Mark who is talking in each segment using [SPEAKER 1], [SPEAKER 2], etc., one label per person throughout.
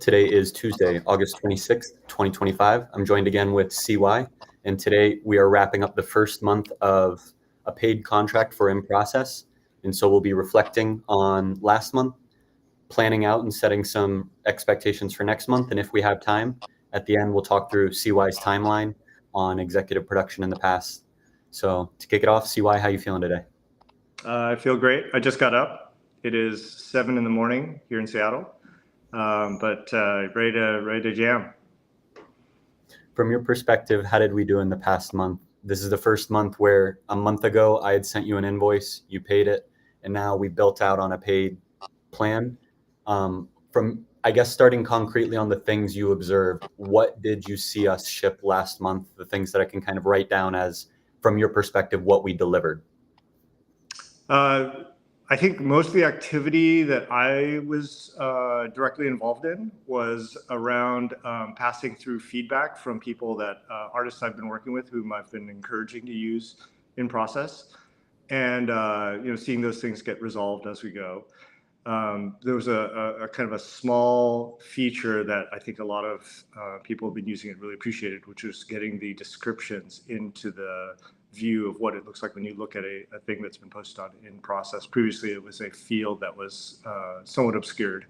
[SPEAKER 1] Today is Tuesday, August 26th, 2025. I'm joined again with CY, and today we are wrapping up the first month of a paid contract for In Process. And so we'll be reflecting on last month, planning out and setting some expectations for next month. And if we have time, at the end, we'll talk through CY's timeline on executive production in the past. So to kick it off, CY, how you feeling today?
[SPEAKER 2] I feel great. I just got up. It is 7 in the morning here in Seattle, but ready to jam.
[SPEAKER 1] From your perspective, how did we do in the past month? This is the first month where a month ago I had sent you an invoice, you paid it, and now we built out on a paid plan. From, I guess, starting concretely on the things you observed, what did you see us ship last month? The things that I can kind of write down as, from your perspective, what we delivered.
[SPEAKER 2] I think most of the activity that I was directly involved in was around passing through feedback from people that artists I've been working with, whom I've been encouraging to use In Process, and seeing those things get resolved as we go. There was a kind of a small feature that I think a lot of people have been using and really appreciated, which was getting the descriptions into the view of what it looks like when you look at a thing that's been posted on In Process. Previously, it was a field that was somewhat obscured.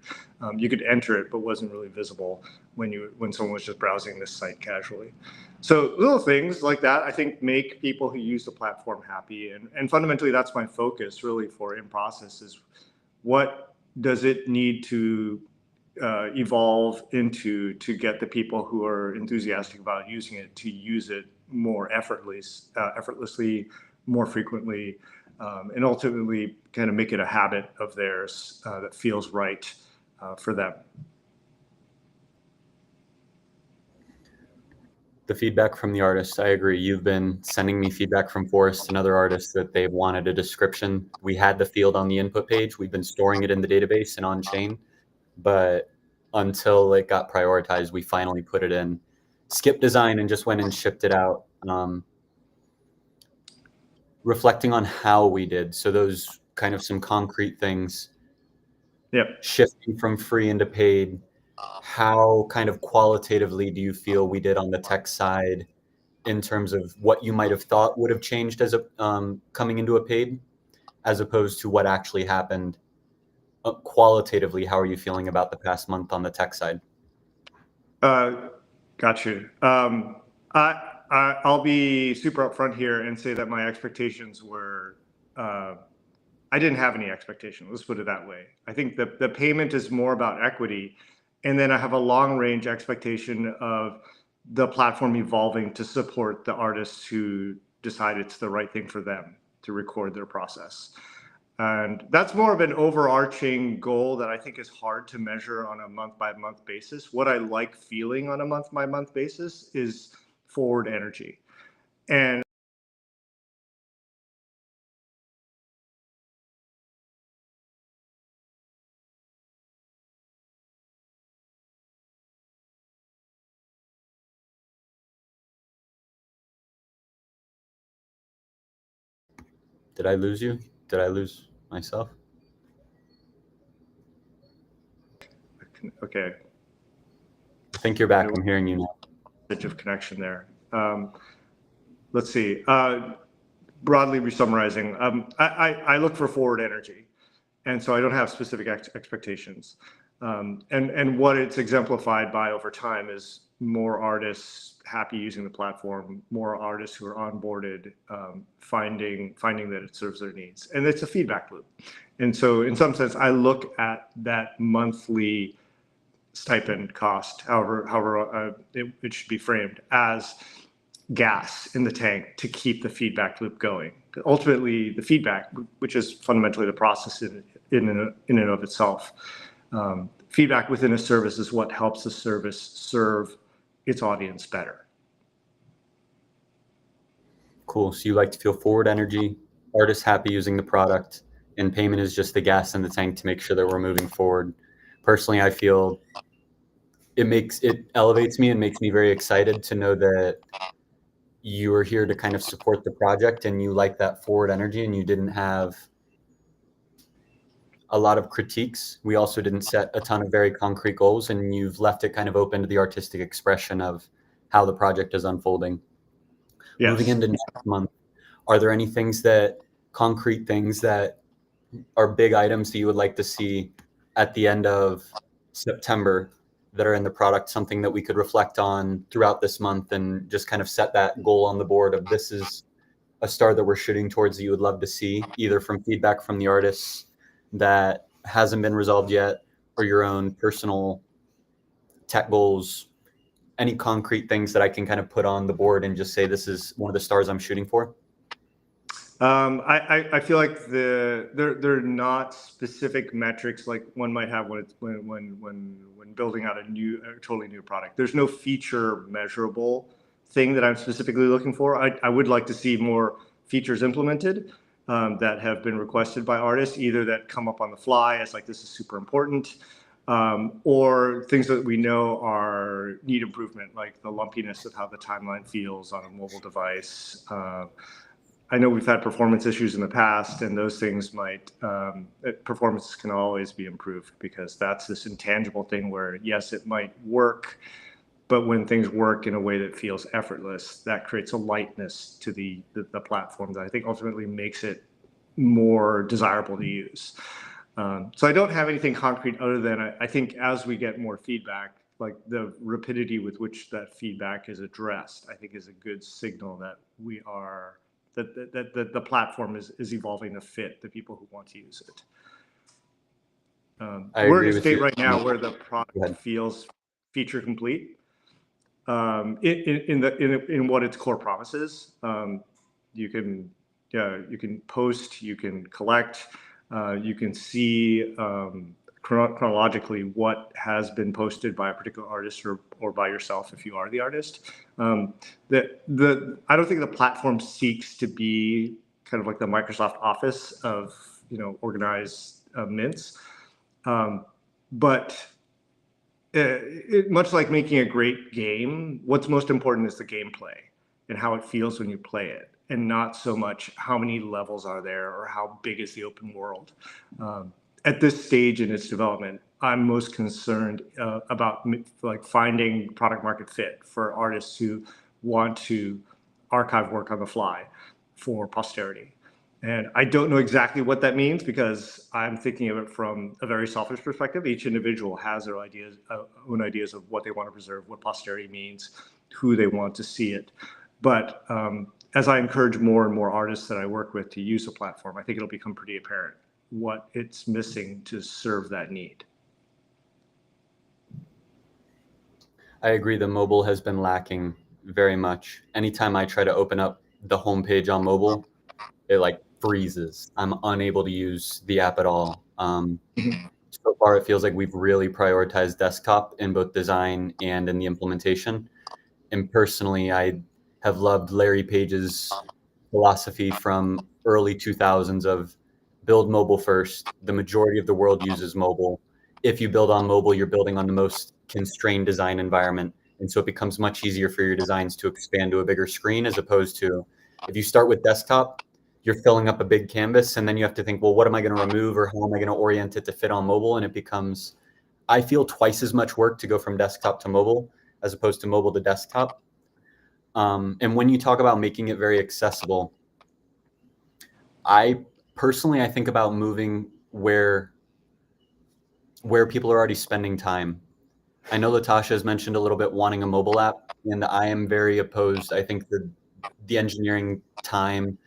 [SPEAKER 2] You could enter it, but wasn't really visible when someone was just browsing this site casually. So little things like that, I think, make people who use the platform happy. And fundamentally, that's my focus really for In Process is what does it need to evolve into to get the people who are enthusiastic about using it to use it more effortlessly, more frequently, and ultimately kind of make it a habit of theirs that feels right for them.
[SPEAKER 1] The feedback from the artists, I agree. You've been sending me feedback from Forrest and other artists that they wanted a description. We had the field on the input page. We've been storing it in the database and on chain, but until it got prioritized, we finally put it in Skip Design and just went and shipped it out. Reflecting on how we did, so those kind of some concrete things.
[SPEAKER 2] Yep.
[SPEAKER 1] Shifting from free into paid, how kind of qualitatively do you feel we did on the tech side in terms of what you might have thought would have changed as a coming into a paid, as opposed to what actually happened? Qualitatively, how are you feeling about the past month on the tech side?
[SPEAKER 2] Got you. I'll be super upfront here and say that my expectations were, I didn't have any expectations. Let's put it that way. I think the payment is more about equity. And then I have a long range expectation of the platform evolving to support the artists who decide it's the right thing for them to record their process. And that's more of an overarching goal that I think is hard to measure on a month-by-month basis. What I like feeling on a month-by-month basis is forward energy. And
[SPEAKER 1] Did I lose you? Did I lose myself?
[SPEAKER 2] okay.
[SPEAKER 1] I think you're back. I'm hearing you now.
[SPEAKER 2] Of connection there. Let's see. Broadly summarizing, I look for forward energy, and so I don't have specific expectations. And what it's exemplified by over time is more artists happy using the platform, more artists who are onboarded, finding that it serves their needs, and it's a feedback loop. And so, in some sense, I look at that monthly stipend cost, however it should be framed, as gas in the tank to keep the feedback loop going. Ultimately, the feedback, which is fundamentally the process in and of itself, feedback within a service is what helps the service serve its audience better.
[SPEAKER 1] Cool. So you like to feel forward energy, artists happy using the product, and payment is just the gas in the tank to make sure that we're moving forward. Personally, I feel it elevates me and makes me very excited to know that you are here to kind of support the project and you like that forward energy and you didn't have a lot of critiques. We also didn't set a ton of very concrete goals, and you've left it kind of open to the artistic expression of how the project is unfolding.
[SPEAKER 2] Yes.
[SPEAKER 1] Moving into next month, are there any concrete things that are big items that you would like to see at the end of September that are in the product, something that we could reflect on throughout this month and just kind of set that goal on the board of this is a star that we're shooting towards that you would love to see, either from feedback from the artists that hasn't been resolved yet or your own personal tech goals, any concrete things that I can kind of put on the board and just say this is one of the stars I'm shooting for?
[SPEAKER 2] I feel like they're not specific metrics like one might have when building out a totally new product. There's no feature measurable thing that I'm specifically looking for. I would like to see more features implemented that have been requested by artists, either that come up on the fly as like this is super important, or things that we know need improvement, like the lumpiness of how the timeline feels on a mobile device. I know we've had performance issues in the past, and those things performance can always be improved because that's this intangible thing where, yes, it might work, but when things work in a way that feels effortless, that creates a lightness to the platform that I think ultimately makes it more desirable to use. So I don't have anything concrete other than I think as we get more feedback, like the rapidity with which that feedback is addressed, I think is a good signal that that the platform is evolving to fit the people who want to use it. We're in a state right now where the product feels feature complete in what its core promises. You can post, you can collect, you can see chronologically what has been posted by a particular artist or by yourself if you are the artist. I don't think the platform seeks to be kind of like the Microsoft Office of organized mints, but much like making a great game, what's most important is the gameplay and how it feels when you play it, and not so much how many levels are there or how big is the open world. At this stage in its development, I'm most concerned about like finding product market fit for artists who want to archive work on the fly for posterity. And I don't know exactly what that means because I'm thinking of it from a very selfish perspective. Each individual has their own ideas of what they want to preserve, what posterity means, who they want to see it. But as I encourage more and more artists that I work with to use the platform, I think it'll become pretty apparent what it's missing to serve that need.
[SPEAKER 1] I agree. The mobile has been lacking very much. Anytime I try to open up the homepage on mobile, it like freezes. I'm unable to use the app at all. So far, it feels like we've really prioritized desktop in both design and in the implementation. And personally, I have loved Larry Page's philosophy from early 2000s of build mobile first. The majority of the world uses mobile. If you build on mobile, you're building on the most constrained design environment. And so it becomes much easier for your designs to expand to a bigger screen, as opposed to if you start with desktop, you're filling up a big canvas and then you have to think, well, what am I going to remove or how am I going to orient it to fit on mobile? And it becomes, I feel, twice as much work to go from desktop to mobile as opposed to mobile to desktop. And when you talk about making it very accessible, I think about moving where people are already spending time. I know Latasha has mentioned a little bit wanting a mobile app, and I am very opposed. I think the engineering time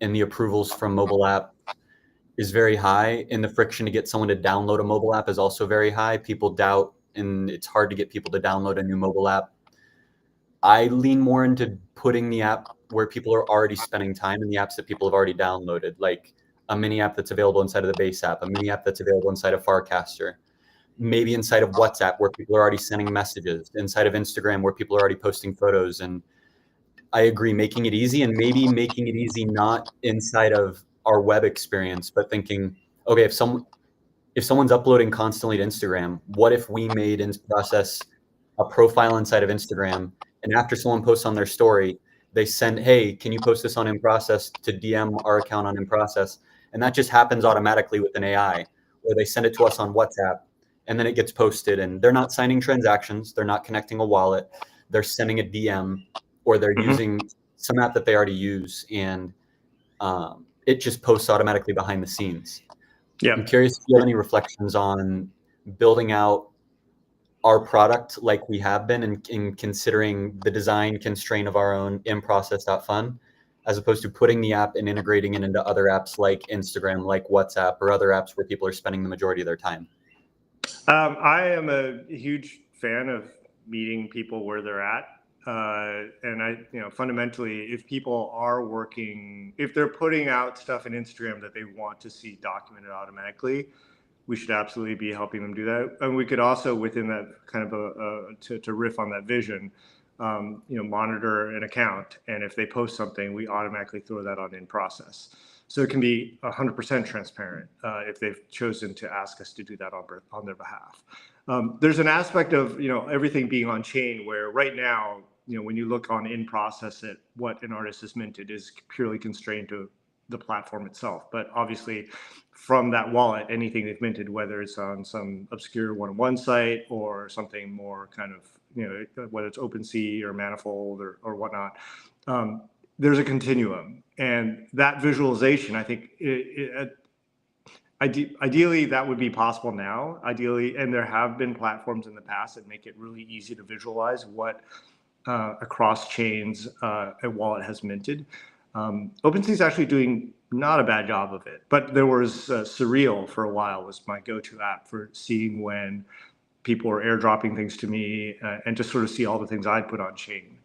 [SPEAKER 1] and the approvals from mobile app is very high, and the friction to get someone to download a mobile app is also very high. People doubt, and it's hard to get people to download a new mobile app. I lean more into putting the app where people are already spending time in the apps that people have already downloaded, like a mini app that's available inside of the base app, a mini app that's available inside of Farcaster, maybe inside of WhatsApp where people are already sending messages, inside of Instagram where people are already posting photos. And I agree, making it easy, and maybe making it easy not inside of our web experience, but thinking, okay, if someone's uploading constantly to Instagram, what if we made in process a profile inside of Instagram, and after someone posts on their story, they send, hey, can you post this on InProcess to DM our account on InProcess? And that just happens automatically with an AI. or they send it to us on WhatsApp, and then it gets posted, and they're not signing transactions, they're not connecting a wallet, they're sending a DM, or they're
[SPEAKER 2] Mhm.
[SPEAKER 1] using some app that they already use, and it just posts automatically behind the scenes.
[SPEAKER 2] Yeah.
[SPEAKER 1] I'm curious if you have any reflections on building out our product like we have been, and in considering the design constraint of our own in-process.fun, as opposed to putting the app and integrating it into other apps like Instagram, like WhatsApp, or other apps where people are spending the majority of their time.
[SPEAKER 2] I am a huge fan of meeting people where they're at. And fundamentally, if people are working, if they're putting out stuff in Instagram that they want to see documented automatically, we should absolutely be helping them do that. And we could also, within that kind of to riff on that vision, monitor an account. And if they post something, we automatically throw that on in process. So it can be 100% transparent if they've chosen to ask us to do that on their behalf. There's an aspect of everything being on chain where right now, when you look on in process at what an artist has minted is purely constrained to the platform itself. But obviously, from that wallet, anything they've minted, whether it's on some obscure one-on-one site or something more kind of whether it's OpenSea or Manifold or whatnot. There's a continuum, and that visualization, I think, ideally that would be possible now. Ideally, and there have been platforms in the past that make it really easy to visualize what across chains a wallet has minted. OpenSea is actually doing not a bad job of it, but there was Surreal for a while was my go-to app for seeing when people were airdropping things to me and just sort of see all the things I'd put on chain.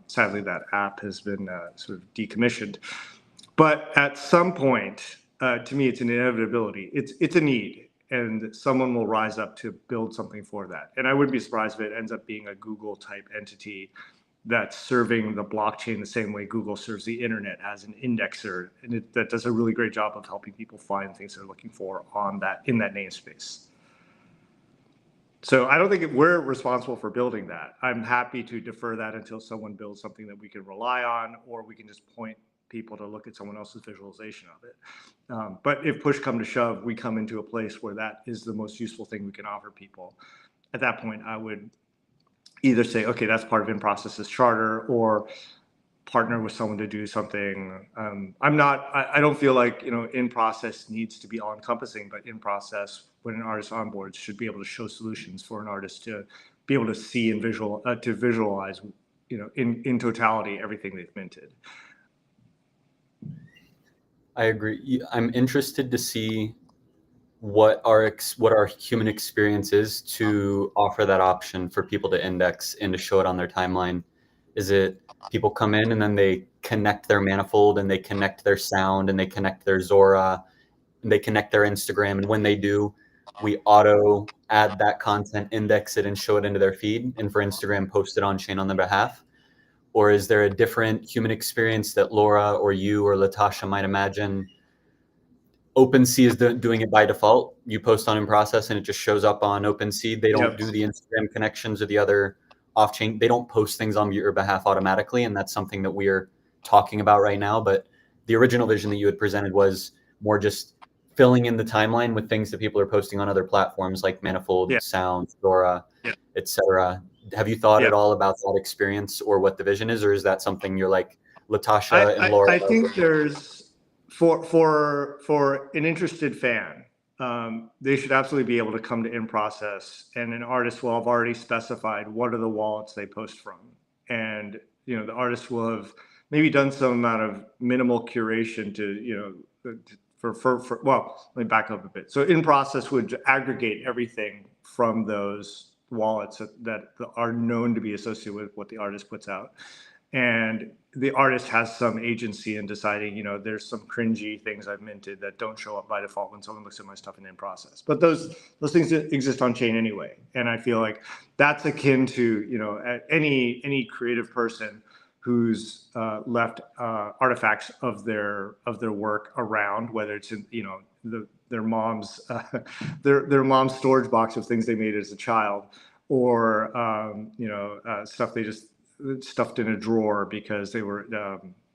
[SPEAKER 2] Sadly, that app has been sort of decommissioned. But at some point, to me, it's an inevitability. It's a need, and someone will rise up to build something for that. And I wouldn't be surprised if it ends up being a Google-type entity that's serving the blockchain the same way Google serves the internet as an indexer, and that does a really great job of helping people find things they're looking for in that namespace. So I don't think we're responsible for building that. I'm happy to defer that until someone builds something that we can rely on, or we can just point people to look at someone else's visualization of it. But if push come to shove, we come into a place where that is the most useful thing we can offer people. At that point, I would either say, okay, that's part of in-process's charter, or partner with someone to do something. I don't feel like in-process needs to be all-encompassing, but in-process, when an artist onboards, should be able to show solutions for an artist to be able to see and visualize, in totality, everything they've minted.
[SPEAKER 1] I agree. I'm interested to see what our human experience is to offer that option for people to index and to show it on their timeline. Is it people come in and then they connect their Manifold and they connect their Sound and they connect their Zora and they connect their Instagram, and when they do, we auto add that content, index it, and show it into their feed, and for Instagram, post it on chain on their behalf? Or is there a different human experience that Laura or you or Latasha might imagine? OpenSea is doing it by default. You post on in process and it just shows up on OpenSea. They don't do the Instagram connections or the other off-chain. They don't post things on your behalf automatically, and that's something that we're talking about right now. But the original vision that you had presented was more just filling in the timeline with things that people are posting on other platforms like Manifold, Sound, Zora, etc. Have you thought at all about that experience or what the vision is, or is that something you're like Latasha and Laura?
[SPEAKER 2] I think there's for an interested fan, they should absolutely be able to come to in process, and an artist will have already specified what are the wallets they post from, and the artist will have maybe done some amount of minimal curation to well, let me back up a bit. So in process would aggregate everything from those wallets that are known to be associated with what the artist puts out. And the artist has some agency in deciding, there's some cringy things I've minted that don't show up by default when someone looks at my stuff in process. But those things exist on chain anyway. And I feel like that's akin to, any creative person who's left artifacts of their work around, whether it's in, their mom's their mom's storage box of things they made as a child, or stuff they just stuffed in a drawer because they were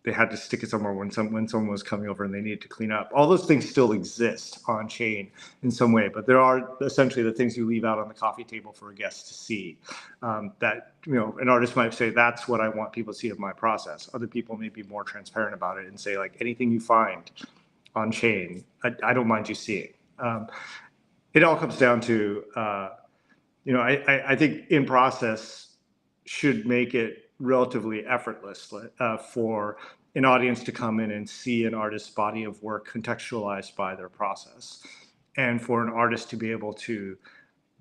[SPEAKER 2] they had to stick it somewhere when someone was coming over and they needed to clean up. All those things still exist on chain in some way, but there are essentially the things you leave out on the coffee table for a guest to see. That, you know, an artist might say, that's what I want people to see of my process. Other people may be more transparent about it and say, like, anything you find on chain, I don't mind you seeing. It all comes down to, you know, I think in process should make it relatively effortless for an audience to come in and see an artist's body of work contextualized by their process, and for an artist to be able to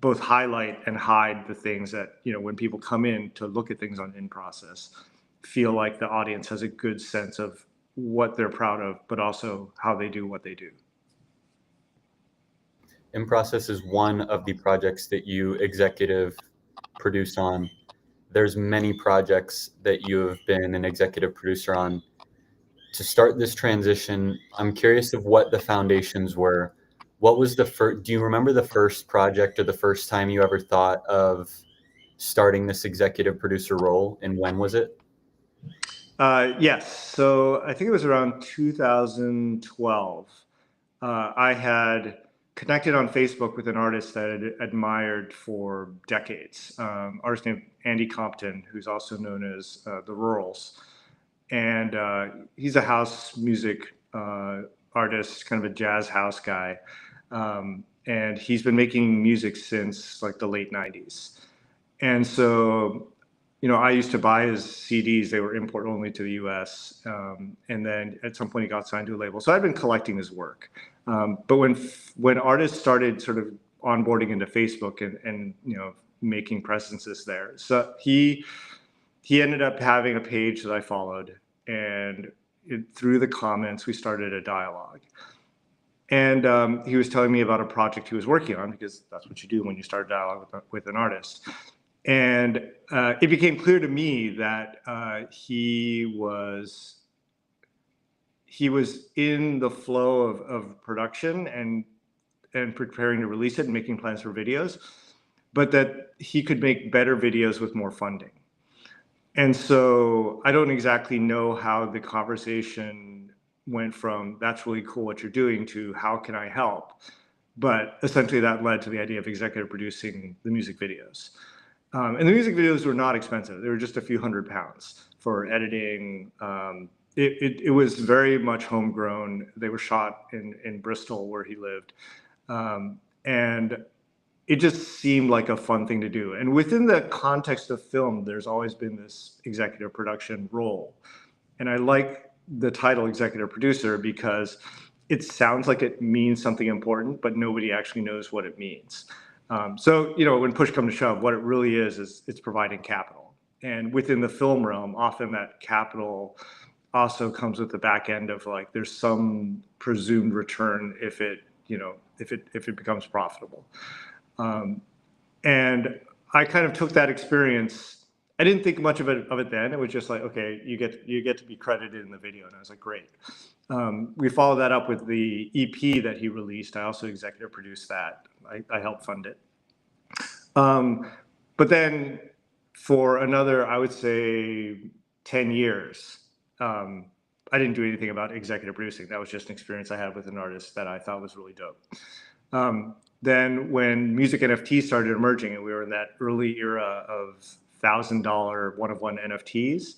[SPEAKER 2] both highlight and hide the things that, you know, when people come in to look at things on in process, feel like the audience has a good sense of what they're proud of, but also how they do what they do.
[SPEAKER 1] In Process is one of the projects that you executive produce on. There's many projects that you have been an executive producer on. To start this transition, I'm curious of what the foundations were. What was the first, do you remember the first project or the first time you ever thought of starting this executive producer role, and when was it?
[SPEAKER 2] Yes, so I think it was around 2012. I had connected on Facebook with an artist that I had admired for decades, artist named Andy Compton, who's also known as The Rurals. And he's a house music artist, kind of a jazz house guy. And he's been making music since like the late 90s. And so, you know, I used to buy his CDs. They were import only to the US. And then at some point he got signed to a label. So I've been collecting his work. But when artists started sort of onboarding into Facebook and you know, making presences there, so he ended up having a page that I followed, and through the comments we started a dialogue. And he was telling me about a project he was working on, because that's what you do when you start a dialogue with an artist. And it became clear to me that he was in the flow of production and preparing to release it and making plans for videos, but that he could make better videos with more funding. And so I don't exactly know how the conversation went from that's really cool what you're doing to how can I help? But essentially that led to the idea of executive producing the music videos. And the music videos were not expensive. They were just a few £100s for editing. It was very much homegrown. They were shot in Bristol, where he lived. And it just seemed like a fun thing to do. And within the context of film, there's always been this executive production role. And I like the title executive producer because it sounds like it means something important, but nobody actually knows what it means. So, you know, when push comes to shove, what it really is it's providing capital. And within the film realm, often that capital also comes with the back end of like, there's some presumed return if it, you know, if it becomes profitable. And I kind of took that experience. I didn't think much of it then. It was just like, okay, you get to be credited in the video. And I was like, great. We followed that up with the EP that he released. I also executive produced that. I helped fund it. But then for another, I would say 10 years, I didn't do anything about executive producing. That was just an experience I had with an artist that I thought was really dope. Then when music NFTs started emerging, and we were in that early era of $1,000 one-of-one NFTs,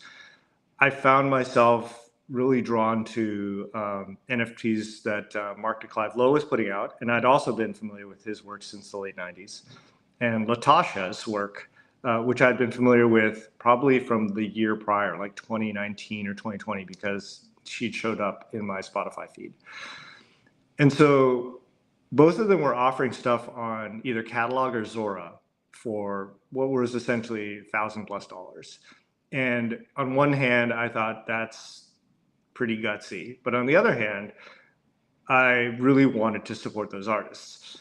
[SPEAKER 2] I found myself really drawn to NFTs that Mark de Clive Lowe was putting out. And I'd also been familiar with his work since the late 90s. And Latasha's work, which I'd been familiar with probably from the year prior, like 2019 or 2020, because she'd showed up in my Spotify feed. And so both of them were offering stuff on either Catalog or Zora for what was essentially $1,000+. And on one hand, I thought that's pretty gutsy. But on the other hand, I really wanted to support those artists.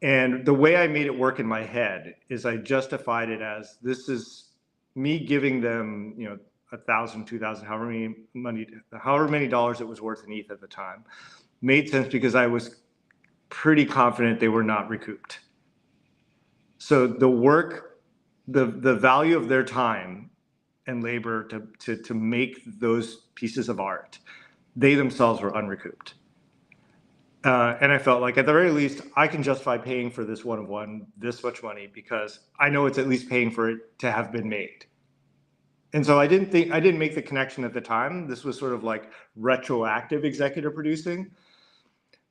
[SPEAKER 2] And the way I made it work in my head is I justified it as, this is me giving them, you know, 1,000, 2,000, however many dollars it was worth in ETH at the time, made sense because I was pretty confident they were not recouped. So the work, the value of their time and labor to make those pieces of art, they themselves were unrecouped. And I felt like at the very least, I can justify paying for this one of one this much money because I know it's at least paying for it to have been made. And so I didn't make the connection at the time. This was sort of like retroactive executive producing.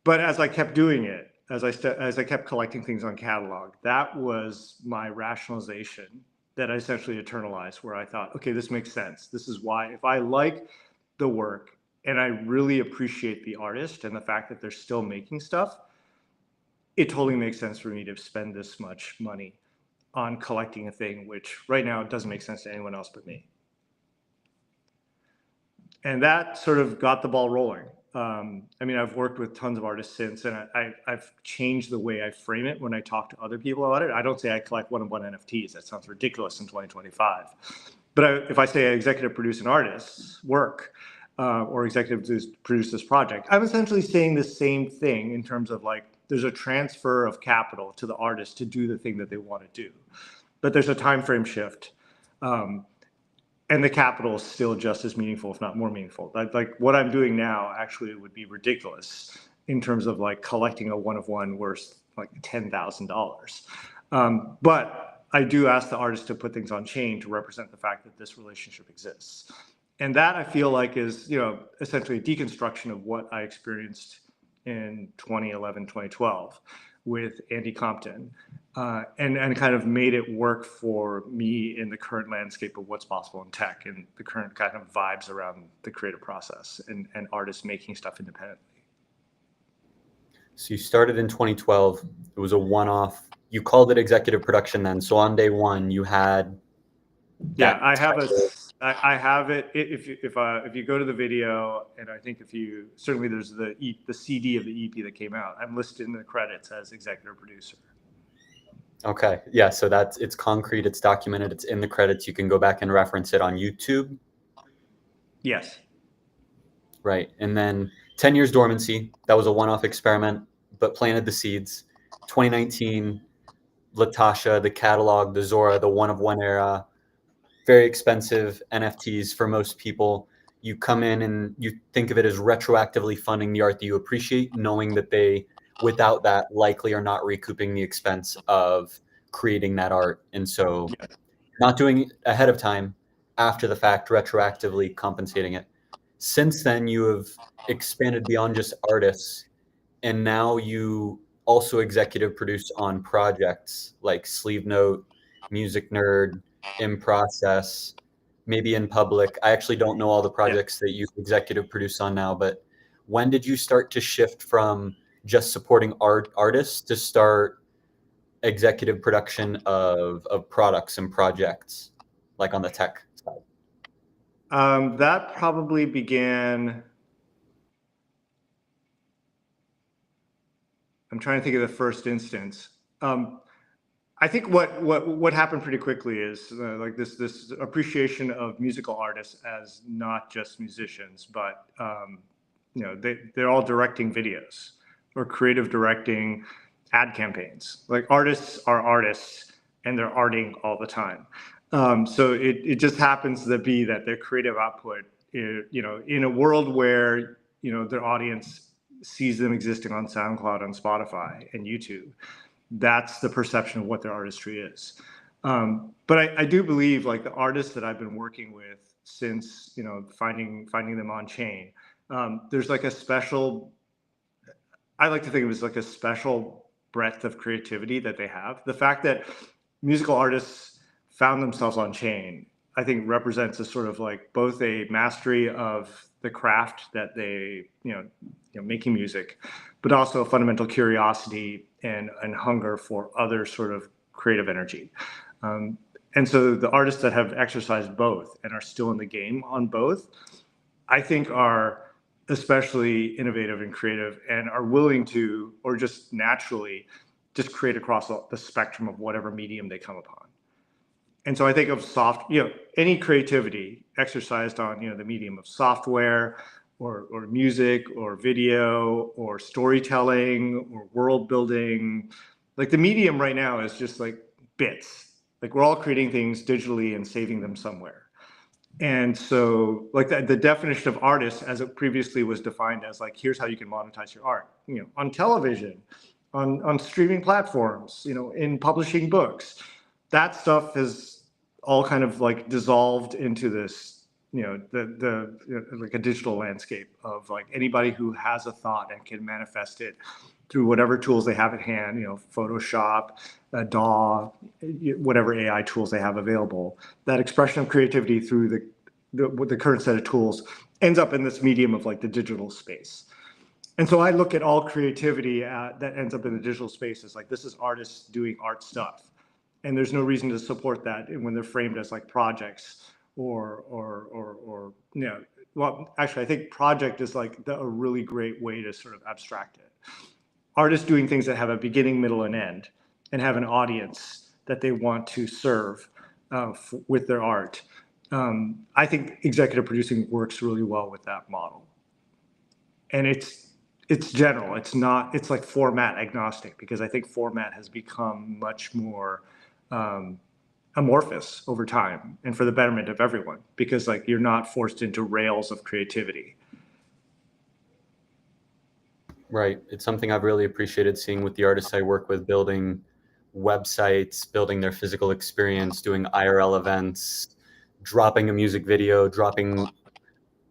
[SPEAKER 2] But as I kept doing it, as I kept collecting things on catalog, that was my rationalization that I essentially internalized, where I thought, okay, this makes sense. This is why, if I like the work and I really appreciate the artist and the fact that they're still making stuff, it totally makes sense for me to spend this much money on collecting a thing, which right now doesn't make sense to anyone else but me. And that sort of got the ball rolling. I mean, I've worked with tons of artists since, and I've changed the way I frame it when I talk to other people about it. I don't say I collect one-of-one NFTs. That sounds ridiculous in 2025. But if I say I executive produce an artist's work or executive produce this project, I'm essentially saying the same thing in terms of like, there's a transfer of capital to the artist to do the thing that they want to do. But there's a time frame shift. And the capital is still just as meaningful, if not more meaningful. Like what I'm doing now actually would be ridiculous in terms of like collecting a one-of-one worth like $10,000. But I do ask the artist to put things on chain to represent the fact that this relationship exists. And that I feel like is, essentially a deconstruction of what I experienced in 2011, 2012 with Andy Compton. And kind of made it work for me in the current landscape of what's possible in tech and the current kind of vibes around the creative process and artists making stuff independently.
[SPEAKER 1] So you started in 2012. It was a one-off. You called it executive production then. So on day one, you had.
[SPEAKER 2] Yeah, I have it. If you go to the video, and I think certainly there's the CD of the EP that came out. I'm listed in the credits as executive producer.
[SPEAKER 1] Okay. Yeah. So it's concrete. It's documented. It's in the credits. You can go back and reference it on YouTube.
[SPEAKER 2] Yes.
[SPEAKER 1] Right. And then 10 years dormancy. That was a one-off experiment, but planted the seeds. 2019, Latasha, the catalog, the Zora, the one-of-one era, very expensive NFTs for most people. You come in and you think of it as retroactively funding the art that you appreciate, knowing that they, without that, likely are not recouping the expense of creating that art. And so not doing it ahead of time, after the fact, retroactively compensating it. Since then, you have expanded beyond just artists, and now you also executive produce on projects like Sleeve Note, Music Nerd, In Process, maybe In Public. I actually don't know all the projects that you executive produce on now, but when did you start to shift from just supporting artists to start executive production of products and projects, like on the tech side?
[SPEAKER 2] That probably began. I'm trying to think of the first instance. I think what happened pretty quickly is like this appreciation of musical artists as not just musicians, but they're all directing videos or creative directing ad campaigns. Like artists are artists and they're arting all the time. So it just happens to be that their creative output, in a world where their audience sees them existing on SoundCloud, on Spotify, and YouTube, that's the perception of what their artistry is. But I do believe like the artists that I've been working with since finding them on chain, there's like a special. I like to think of it as like a special breadth of creativity that they have. The fact that musical artists found themselves on chain, I think, represents a sort of like both a mastery of the craft that they, making music, but also a fundamental curiosity and hunger for other sort of creative energy. And so the artists that have exercised both and are still in the game on both, I think are especially innovative and creative and are willing to, or just naturally, just create across the spectrum of whatever medium they come upon. And so I think of any creativity exercised on, the medium of software or music or video or storytelling or world building. Like the medium right now is just like bits. Like we're all creating things digitally and saving them somewhere. And so like the definition of artist as it previously was defined as like, here's how you can monetize your art, on television, on streaming platforms, in publishing books. That stuff has all kind of like dissolved into this, like a digital landscape of like anybody who has a thought and can manifest it through whatever tools they have at hand, Photoshop, DAW, whatever AI tools they have available. That expression of creativity through the current set of tools ends up in this medium of like the digital space. And so I look at all creativity that ends up in the digital space as like, this is artists doing art stuff. And there's no reason to support that when they're framed as like projects or well, actually, I think project is like a really great way to sort of abstract it. Artists doing things that have a beginning, middle, and end, and have an audience that they want to serve with their art. I think executive producing works really well with that model. And it's general. It's like format agnostic, because I think format has become much more amorphous over time, and for the betterment of everyone, because like you're not forced into rails of creativity.
[SPEAKER 1] Right. It's something I've really appreciated seeing with the artists I work with, building websites, building their physical experience, doing IRL events, dropping a music video, dropping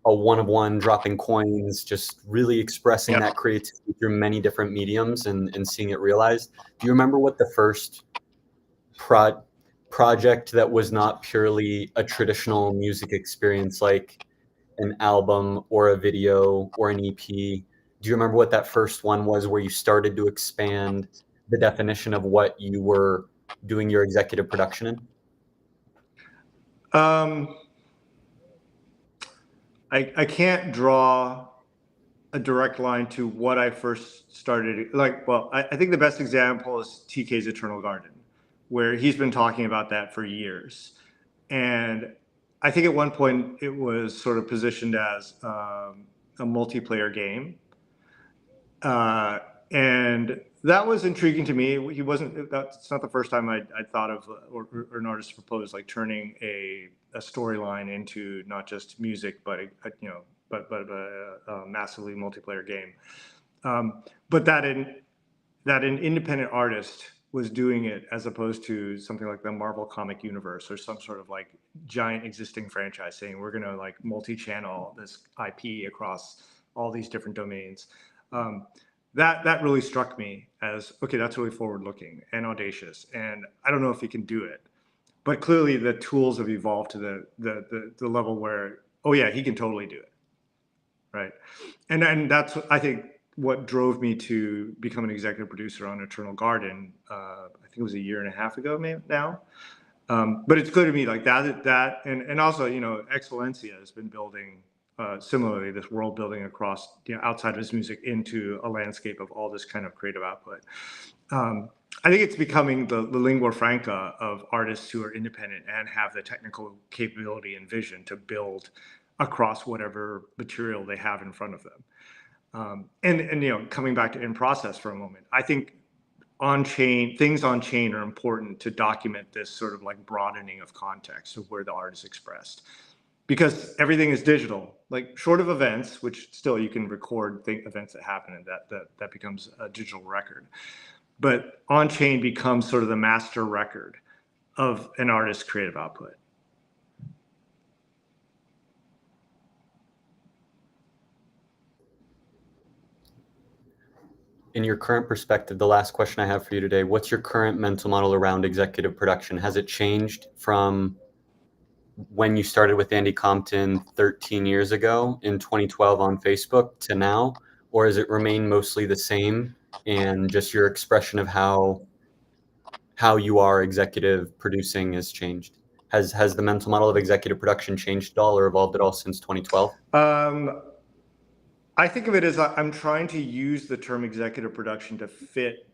[SPEAKER 1] a one-of-one, dropping coins, just really expressing
[SPEAKER 2] Yep.
[SPEAKER 1] that creativity through many different mediums and seeing it realized. Do you remember what the first project that was not purely a traditional music experience, like an album or a video or an EP? Do you remember what that first one was where you started to expand the definition of what you were doing your executive production in?
[SPEAKER 2] I can't draw a direct line to what I first started. Like, well, I think the best example is TK's Eternal Garden, where he's been talking about that for years. And I think at one point it was sort of positioned as a multiplayer game. And that was intriguing to me. He wasn't. That's not the first time I thought of or an artist proposed like turning a storyline into not just music, but a massively multiplayer game. But that an independent artist was doing it as opposed to something like the Marvel comic universe or some sort of like giant existing franchise saying we're going to like multi-channel this IP across all these different domains. That really struck me as, okay, that's really forward-looking and audacious, and I don't know if he can do it, but clearly the tools have evolved to the level where, oh yeah, he can totally do it, right? And that's, I think, what drove me to become an executive producer on Eternal Garden. I think it was a year and a half ago now. But it's clear to me like that, and also, Excellencia has been building similarly this world building across, outside of his music into a landscape of all this kind of creative output. I think it's becoming the lingua franca of artists who are independent and have the technical capability and vision to build across whatever material they have in front of them. And coming back to in process for a moment, I think things on chain are important to document this sort of like broadening of context of where the art is expressed, because everything is digital, like short of events, which still you can record events that happen, and that becomes a digital record. But on chain becomes sort of the master record of an artist's creative output.
[SPEAKER 1] In your current perspective, the last question I have for you today, what's your current mental model around executive production? Has it changed from when you started with Andy Compton 13 years ago in 2012 on Facebook to now, or has it remained mostly the same, and just your expression of how you are executive producing has changed? Has the mental model of executive production changed at all or evolved at all since 2012?
[SPEAKER 2] I think of it as I'm trying to use the term executive production to fit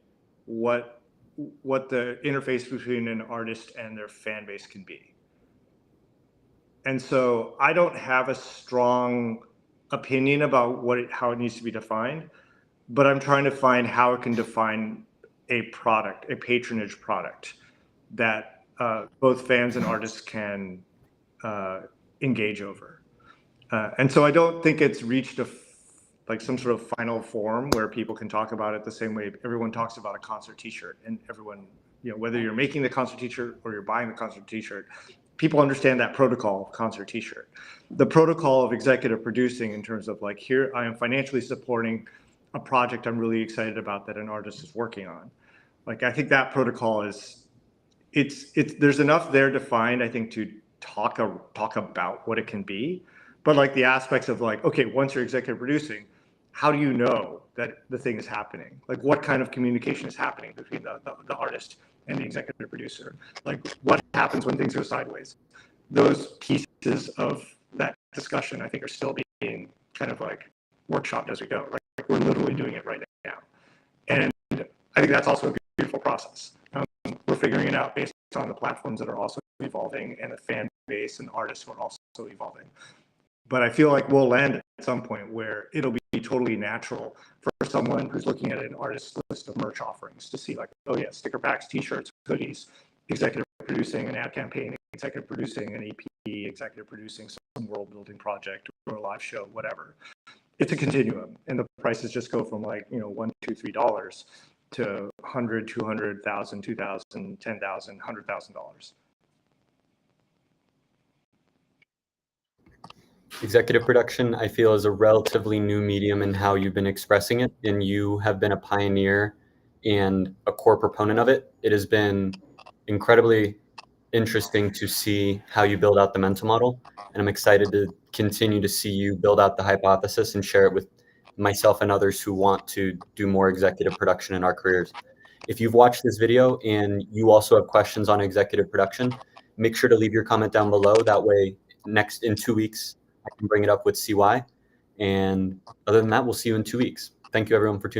[SPEAKER 2] what the interface between an artist and their fan base can be. And so I don't have a strong opinion about how it needs to be defined, but I'm trying to find how it can define a product, a patronage product that both fans and artists can engage over. And so I don't think it's reached some sort of final form where people can talk about it the same way everyone talks about a concert t-shirt, and everyone, whether you're making the concert t-shirt or you're buying the concert t-shirt, people understand that protocol of concert t-shirt. The protocol of executive producing in terms of like, here I am financially supporting a project I'm really excited about that an artist is working on. Like, I think that protocol is, there's enough there defined, I think, to talk about what it can be. But like the aspects of like, okay, once you're executive producing, how do you know that the thing is happening? Like, what kind of communication is happening between the artist and the executive producer? Like, what happens when things go sideways? Those pieces of that discussion, I think, are still being kind of like workshopped as we go. Like we're literally doing it right now. And I think that's also a beautiful process. We're figuring it out based on the platforms that are also evolving and the fan base and artists who are also evolving. But I feel like we'll land at some point where it'll be totally natural for someone who's looking at an artist's list of merch offerings to see like, oh yeah, sticker packs, t-shirts, hoodies, executive producing an ad campaign, executive producing an EP, executive producing some world building project or a live show, whatever. It's a continuum, and the prices just go from like, $1, $2, $3 to $100, $200,000, $2,000, $10,000, $100,000.
[SPEAKER 1] Executive production, I feel, is a relatively new medium in how you've been expressing it, and you have been a pioneer and a core proponent of it. It has been incredibly interesting to see how you build out the mental model, and I'm excited to continue to see you build out the hypothesis and share it with myself and others who want to do more executive production in our careers. If you've watched this video and you also have questions on executive production, make sure to leave your comment down below. That way, in 2 weeks, I can bring it up with CY. And other than that, we'll see you in 2 weeks. Thank you, everyone, for tuning in.